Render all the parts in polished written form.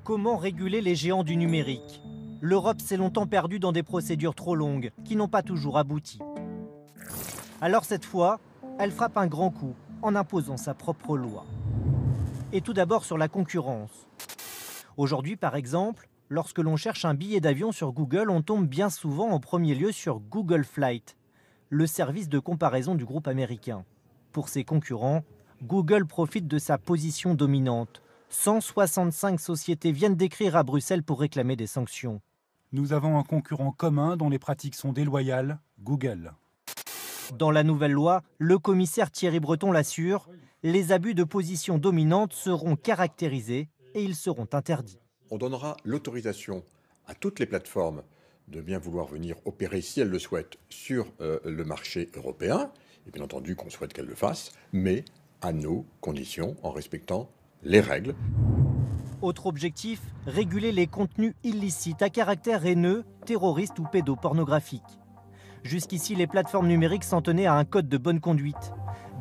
Comment réguler les géants du numérique? L'Europe s'est longtemps perdue dans des procédures trop longues qui n'ont pas toujours abouti. Alors cette fois, elle frappe un grand coup en imposant sa propre loi. Et tout d'abord sur la concurrence. Aujourd'hui, par exemple, lorsque l'on cherche un billet d'avion sur Google, on tombe bien souvent en premier lieu sur Google Flight, le service de comparaison du groupe américain. Pour ses concurrents, Google profite de sa position dominante. 165 sociétés viennent d'écrire à Bruxelles pour réclamer des sanctions. Nous avons un concurrent commun dont les pratiques sont déloyales, Google. Dans la nouvelle loi, le commissaire Thierry Breton l'assure, les abus de position dominante seront caractérisés et ils seront interdits. On donnera l'autorisation à toutes les plateformes de bien vouloir venir opérer, si elles le souhaitent, sur le marché européen, et bien entendu qu'on souhaite qu'elles le fassent, mais à nos conditions, en respectant les règles. Autre objectif, réguler les contenus illicites à caractère haineux, terroriste ou pédopornographique. Jusqu'ici, les plateformes numériques s'en tenaient à un code de bonne conduite.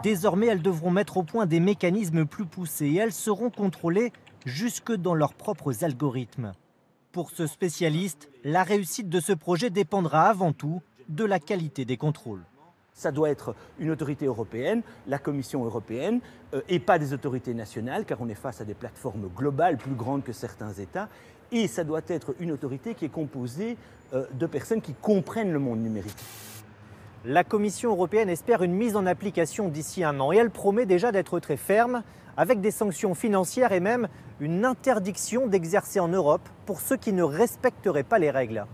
Désormais, elles devront mettre au point des mécanismes plus poussés et elles seront contrôlées jusque dans leurs propres algorithmes. Pour ce spécialiste, la réussite de ce projet dépendra avant tout de la qualité des contrôles. Ça doit être une autorité européenne, la Commission européenne, et pas des autorités nationales, car on est face à des plateformes globales plus grandes que certains États. Et ça doit être une autorité qui est composée de personnes qui comprennent le monde numérique. La Commission européenne espère une mise en application d'ici un an et elle promet déjà d'être très ferme, avec des sanctions financières et même une interdiction d'exercer en Europe pour ceux qui ne respecteraient pas les règles.